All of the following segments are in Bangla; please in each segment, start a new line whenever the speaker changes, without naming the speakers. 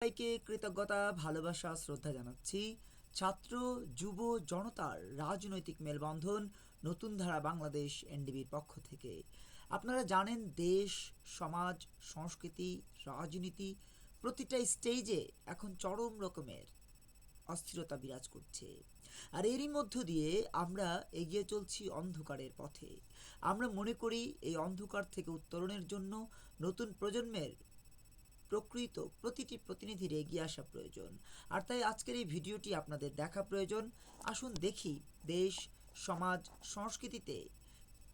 সবাইকে কৃতজ্ঞতা, ভালোবাসা, শ্রদ্ধা জানাচ্ছি। ছাত্র যুব জনতার রাজনৈতিক মেলবন্ধন নতুন ধারা বাংলাদেশ এনডিবির পক্ষ থেকে। আপনারা জানেন, দেশ, সমাজ, সংস্কৃতি, রাজনীতি প্রতিটা স্টেজে এখন চরম রকমের অস্থিরতা বিরাজ করছে। আর এরই মধ্য দিয়ে আমরা এগিয়ে চলছি অন্ধকারের পথে। আমরা মনে করি এই অন্ধকার থেকে উত্তরণের জন্য নতুন প্রজন্মের প্রকৃত প্রতিটি প্রতিনিধির এগিয়ে আসা প্রয়োজন। আর তাই আজকের এই ভিডিওটি আপনাদের দেখা প্রয়োজন। আসুন দেখি দেশ, সমাজ, সংস্কৃতিতে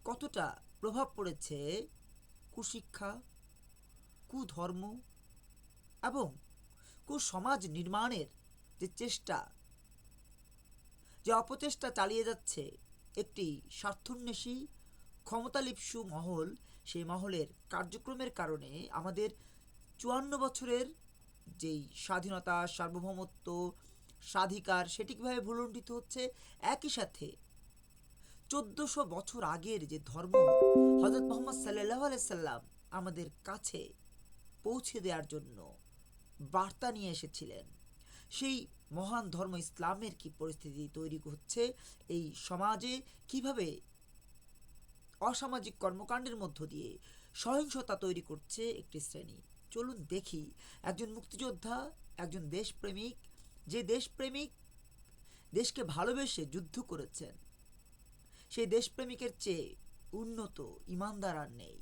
কতটা প্রভাব পড়েছে কুশিক্ষা, কুধর্ম এবং কুসমাজ নির্মাণের যে চেষ্টা, যে অপচেষ্টা চালিয়ে যাচ্ছে একটি স্বার্থন্বেষী ক্ষমতালিপ্সু মহল। সেই মহলের কার্যক্রমের কারণে আমাদের ৫৪ বছরের যেই স্বাধীনতা, সার্বভৌমত্ব, স্বাধিকার সেটি কীভাবে ভুলুণ্ঠিত হচ্ছে। একই সাথে ১৪০০ বছর আগের যে ধর্ম হযরত মুহাম্মদ সাল্লাল্লাহু আলাইহি সাল্লাম আমাদের কাছে পৌঁছে দেওয়ার জন্য বার্তা নিয়ে এসেছিলেন, সেই মহান ধর্ম ইসলামের কি পরিস্থিতি তৈরি হচ্ছে এই সমাজে, কিভাবে অসামাজিক কর্মকাণ্ডের মধ্য দিয়ে সহিংসতা তৈরি করছে একটি শ্রেণী। চলুন দেখি একজন মুক্তিযোদ্ধা, একজন দেশপ্রেমিক, যে দেশপ্রেমিক দেশকে ভালোবেসে যুদ্ধ করেছেন, সেই দেশপ্রেমিকের চেয়ে উন্নত ইমানদার আর নেই।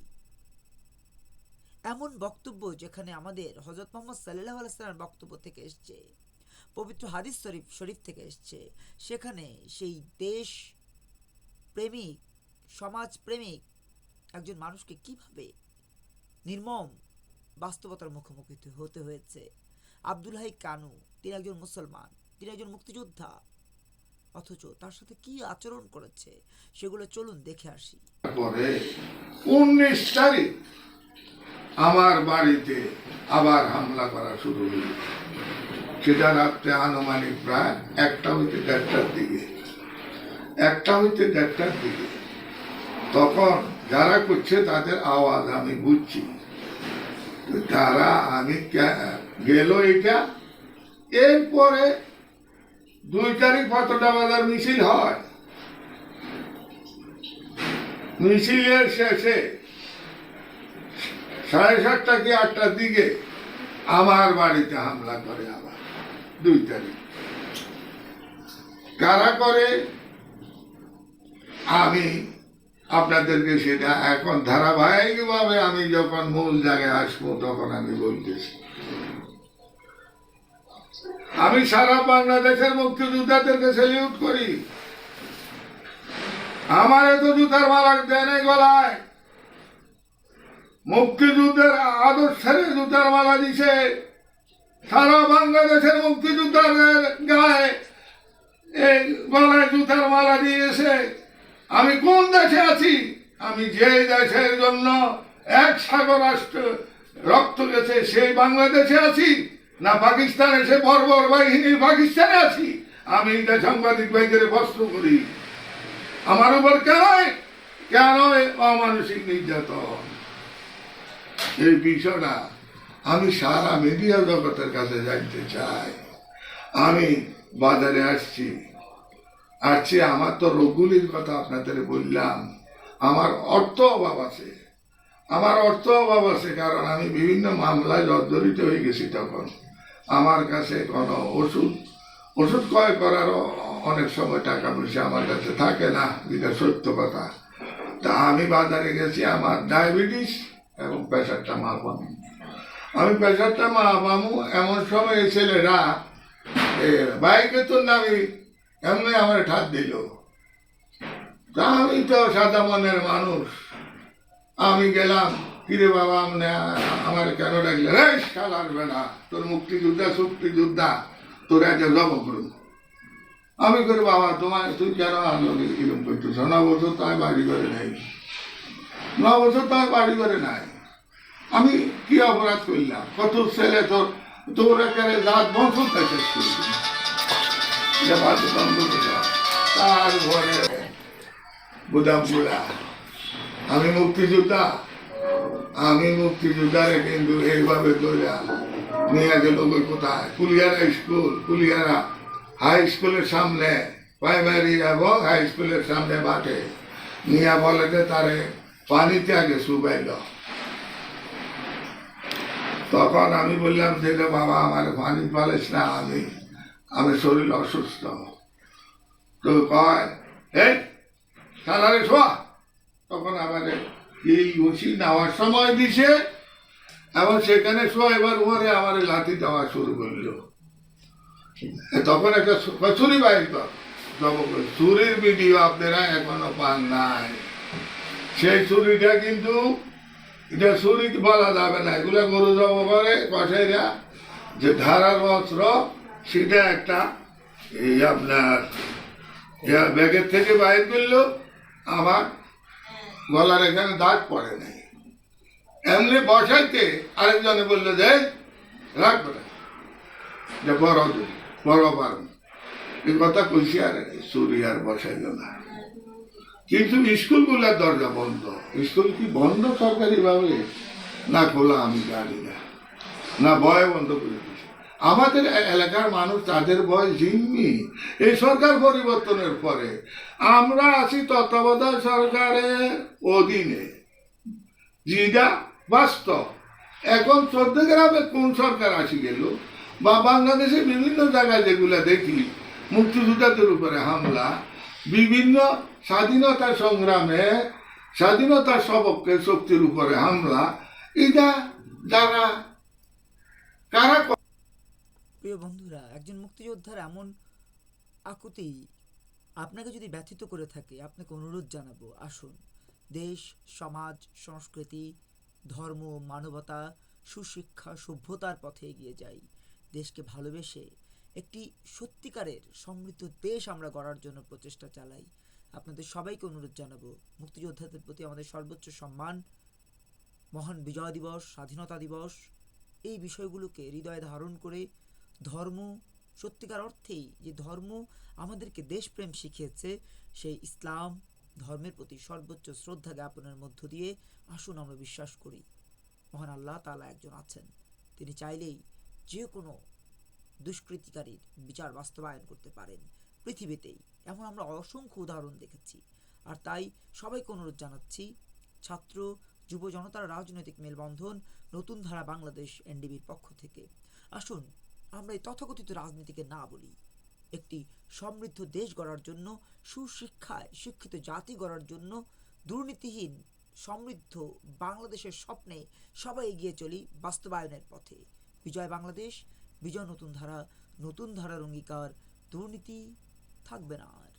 এমন বক্তব্য যেখানে আমাদের হযরত মুহাম্মদ সাল্লাল্লাহু আলাইহি ওয়াসাল্লামের বক্তব্য থেকে এসছে, পবিত্র হাদিস শরীফ থেকে এসছে, সেখানে সেই দেশ প্রেমিক, সমাজ প্রেমিক একজন মানুষকে কিভাবে নির্মম বাস্তবতার মুখোমুখি হতে হয়েছে। আব্দুল হাই কানু, তিনি একজন মুসলমান, তিনি একজন মুক্তিযোদ্ধা, অথচ তার সাথে কি আচরণ করেছে সেগুলো চলুন দেখে আসি।
পরে ১৯ তারিখ আমার বাড়িতে আবার হামলা করা শুরু হল। সেটা রাত্রে আনুমানিক প্রায় ১টা হইতে ১.৫টার দিকে। তখন যারা করছে তাদের আওয়াজ আমি বুঝছি, তারা আমি গেল এটা। এরপরে ২ তারিখ ফতোটা বাজার মিছিল হয়। মিছিলের শেষে ৭:৩০ কি ৮টার দিকে আমার বাড়িতে হামলা করে আবার ২ তারিখ। কারা করে আমি আপনাদেরকে সেটা এখন ধারাবাহিকভাবে আমি যখন মূল জায়গায় আসবো তখন আমি বলতেছি। আমি সারা বাংলাদেশের মুক্তিযোদ্ধাদেরকে সেলিউট করি। আমার এত জুতার মালা দেয় নাই গলায়, মুক্তিযুদ্ধের আদর্শের জুতার মালা দিছে। সারা বাংলাদেশের মুক্তিযোদ্ধাদের গায়ে এই গলায় জুতার মালা দিয়েছে। আমি কোন দেশে আছি? আমি যে দেশের জন্য ১ সাগর রাষ্ট্র রক্ত গেছে সেই বাংলাদেশে আছি, না পাকিস্তানে সে বর্বর বাহিনীর পাকিস্তানে আছি? আমি সাংবাদিক ভাইদের প্রশ্ন করি, আমার উপর কেন অমানসিক নির্যাতন? এই বিষয়টা আমি সারা মিডিয়া জগতের কাছে জানতে চাই। আমি বাজারে আসছি, আমার তো রোগগুলির কথা আপনাদের বললাম। আমার অর্থ অভাব আছে, কারণ আমি বিভিন্ন মামলায় জর্জরিত হয়ে গেছি। তখন আমার কাছে কোনো ওষুধ ক্রয় করারও অনেক সময় টাকা পয়সা আমার কাছে থাকে না, যেটা সত্য কথা। তা আমি বাজারে গেছি, আমার ডায়াবেটিস এবং প্রেশারটা মাপামু। আমি প্রেশারটা মাপামু এমন সময় এই ছেলেরা বাইকে তো নামি এমনি আমার ঠাত দিল। তা আমি তো সাদা মনের মানুষ, আমি গেলাম, কিরে বাবা আমার কেন ডাকলে? শালা আসবে না, তোর মুক্তিযোদ্ধা তোর একটা জব করুন। আমি করি, বাবা তুই কেন কিরম করতেছ? ৯ বছর তো আমি বাড়ি করে নাই। আমি কি অপরাধ করলাম? কত ছেলে তোর এখানে জাত বংশ শেষ করবি। তার ঘরে বুদামপুরা, আমি মুক্তিযোদ্ধা, আমি মুক্তিযোদ্ধারে কিন্তু এইভাবে দৌড়া নিয়ে গেল কোথায় কুলিয়ারা স্কুল, কুলিয়ারা হাই স্কুলের সামনে, প্রাইমারি এবং হাই স্কুলের সামনে মাঠে নিয়ে বলে যে তারে পানিতে আগে শুকাইল। তখন আমি বললাম যে রে বাবা আমার পানি পালিস না, আমি শরীর অসুস্থ। তো কয় এই সালারে শোয়া। তখন আবার এই ঘুষি নেওয়ার সময় দিছে এবং সেখানে শোয়া এবার উপরে আমার লাঠি দেওয়া শুরু করলো। তখন একটা ছুরি বাইর কর, ছুরির ভিডিও আপনারা এখনো পান নাই। সেই ছুরিটা কিন্তু এটা ছুরি বলা যাবে না, এগুলো গরু জব করে কষাইরা যে ধারার অস্ত্র, সেটা একটা এই আপনার ব্যাগের থেকে বাইর করলো। আমার গলার এখানে দাগ পড়ে নাই, এমনি বসাইতে আরেকজনে বললো যে রাখবে না, যে বড় পারব এই কথা কইছি, আর চুরি আর বসাইল না। কিন্তু স্কুলগুলোর দরজা বন্ধ। স্কুল কি বন্ধ সরকারি ভাবে না খোলা আমি জানি না, না ভয়ে বন্ধ করে দিচ্ছে। আমাদের এলাকার মানুষ তাদের ভয় জিম্মি। এই সরকার পরিবর্তনের পরে আমরা আছি তত্ত্বাবধায়ক সরকারের অধীনে, যেটা বাস্তব। এখন 14 গ্রামে কোন সরকার আসি গেল, বা বাংলাদেশের বিভিন্ন জায়গায় যেগুলো দেখি মুক্তিযোদ্ধাদের উপরে হামলা, বিভিন্ন স্বাধীনতা সংগ্রামে স্বাধীনতার সপক্ষে শক্তির উপরে হামলা, এটা যারা কারা।
প্রিয় বন্ধুরা, একজন মুক্তিযোদ্ধার এমন আকুতি আপনাকে যদি ব্যথিত করে থাকে, আপনাকে অনুরোধ জানাবো, আসুন দেশ, সমাজ, সংস্কৃতি, ধর্ম, মানবতা, সুশিক্ষা, সভ্যতার পথে এগিয়ে যাই। দেশকে ভালোবেসে একটি সত্যিকারের সমৃদ্ধ দেশ আমরা গড়ার জন্য প্রচেষ্টা চালাই। আপনাদের সবাইকে অনুরোধ জানাবো, মুক্তিযোদ্ধাদের প্রতি আমাদের সর্বোচ্চ সম্মান, মহান বিজয় দিবস, স্বাধীনতা দিবস, এই বিষয়গুলোকে হৃদয়ে ধারণ করে ধর্ম, সত্যিকার অর্থেই যে ধর্ম আমাদেরকে দেশপ্রেম শিখিয়েছে, সেই ইসলাম ধর্মের প্রতি সর্বোচ্চ শ্রদ্ধা জ্ঞাপনের মধ্য দিয়ে আসুন আমরা বিশ্বাস করি মহান আল্লাহ তাআলা একজন আছেন। তিনি চাইলেই যে কোনো দুষ্কৃতিকারীর বিচার বাস্তবায়ন করতে পারেন পৃথিবীতেই। এমন আমরা অসংখ্য উদাহরণ দেখেছি। আর তাই সবাইকে অনুরোধ জানাচ্ছি, ছাত্র যুব জনতার রাজনৈতিক মেলবন্ধন নতুন ধারা বাংলাদেশ এনডিবির পক্ষ থেকে আসুন আমরা এই তথাকথিত রাজনীতিকে না বলি। একটি সমৃদ্ধ দেশ গড়ার জন্য, সুশিক্ষায় শিক্ষিত জাতি গড়ার জন্য, দুর্নীতিহীন সমৃদ্ধ বাংলাদেশের স্বপ্নে সবাই এগিয়ে চলি বাস্তবায়নের পথে। বিজয় বাংলাদেশ, বিজয় নতুন ধারা, নতুন ধারার অঙ্গীকার, দুর্নীতি থাকবে না আর।